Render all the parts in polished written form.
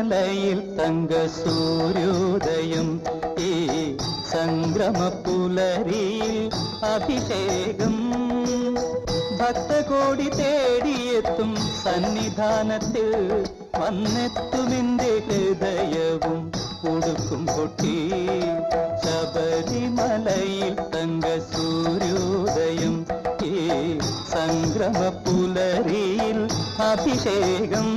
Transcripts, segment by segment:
ശബരിമലയിൽ തങ്ക സൂര്യോദയം ഈ സംഗ്രമ പുലരിയിൽ അഭിഷേകം ഭക്തകോടി തേടിയെത്തും സന്നിധാനത്തിൽ വന്നെത്തുമെന്റെ ഹൃദയവും ഉടുക്കും പൊട്ടി ശബരിമലയിൽ തങ്ക സൂര്യോദയം ഈ സംഗ്രമ പുലരിയിൽ അഭിഷേകം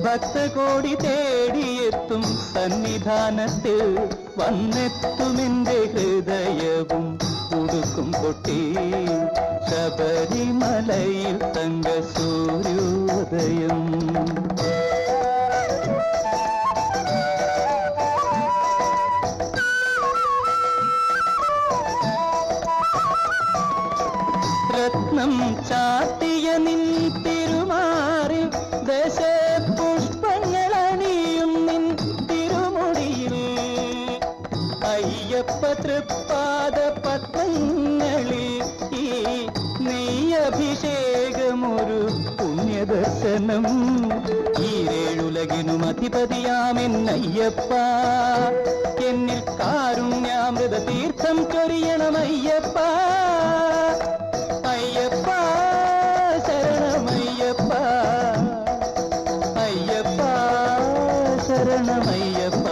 ഭക്തകോടി തേടിയെത്തും സന്നിധാനത്തിൽ വന്നെത്തുമെന്റെ ഹൃദയവും ഉടുക്കും പൊട്ടി ശബരിമലയിൽ തങ്ക സൂര്യോദയം രത്നം ചാത്തിയ നിൻ തിരുമാറിൽ ദശപുഷ്പങ്ങളണിയും നിൻ തിരുമുടിയിൽ അയ്യപ്പ തൃപ്പാദ പത്മങ്ങളിൽ ഈ നെയ്യഭിഷേകമൊരു പുണ്യദർശനം ഈരേഴുലകിനും അധിപതിയാമെന്നയ്യപ്പ എന്നിൽ കാരുണ്യാമൃത തീർത്ഥം ചൊരിയണമയ്യപ്പ അയ്യപ്പ ശരണമയ്യപ്പ അയ്യപ്പ ശരണമയ്യപ്പ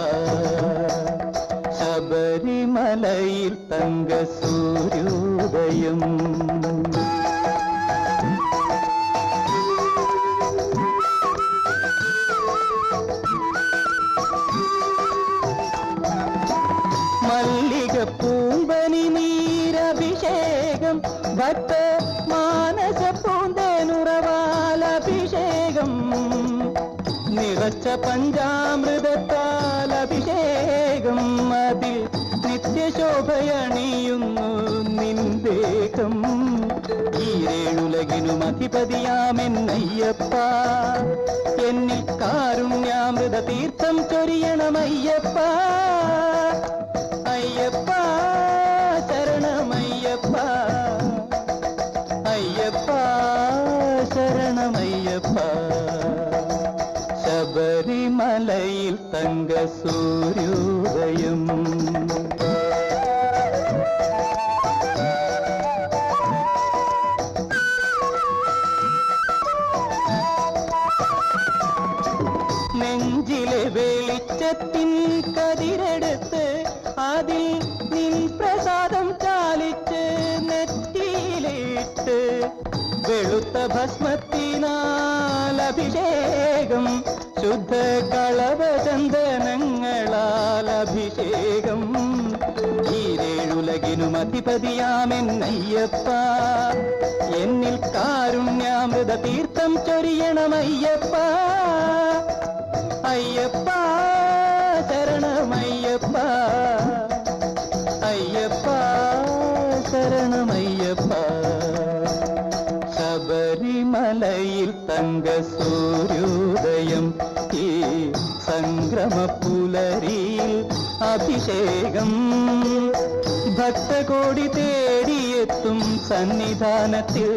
ശബരിമലയിൽ തങ്ക സൂര്യോദയം മല്ലിക പൂമ്പനി നീരഭിഷേകം ഭക്ത മാനസ പൂന്തേനുറവാലഭിഷേകം നിറച്ച പഞ്ചാമൃതത്താൽ അഭിഷേകം അതിൽ നിത്യശോഭയണിയുന്നു നിന്ദേഹം ഈരേഴുലകിനും അധിപതിയാമെന്നയ്യപ്പ എന്നിൽ കാരുണ്യാമൃത തീർത്ഥം ചൊരിയണമയ്യപ്പ അയ്യപ്പ ശരണമയ്യപ്പ അയ്യപ്പ ശരണമയ്യപ്പ ശബരിമലയിൽ തങ്ക സൂര്യോദയം നെഞ്ചിലെ വെളിച്ചത്തിൻ കതിരെടുത്ത് അതിൽ നിൻ പ്രസാദം ചാലിച്ച് നെറ്റിയിലിട്ട് വെളുത്ത ഭസ്മത്തിനാൽ അഭിഷേകം ശുദ്ധ കളഭചന്ദനങ്ങളാൽ അഭിഷേകം ഈരേഴുലകിനും അധിപതിയാമെന്നയ്യപ്പ എന്നിൽ കാരുണ്യാമൃത തീർത്ഥം ചൊരിയണമയ്യപ്പ അയ്യപ്പ ശരണമയ്യപ്പ അയ്യപ്പ ശരണമയ്യപ്പ ശബരിമലയിൽ തങ്ക സൂര്യോദയം ഈ സംഗ്രമ പുലരിയിൽ അഭിഷേകം ഭക്തകോടി തേടിയെത്തും സന്നിധാനത്തിൽ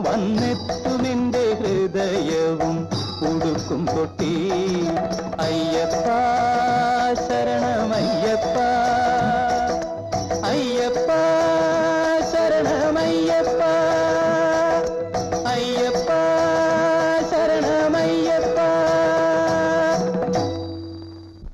വന്നെത്തുമെന്റെ ഹൃദയവും ഉടുക്കും പൊട്ടി അയ്യപ്പ ശരണമയ്യപ്പ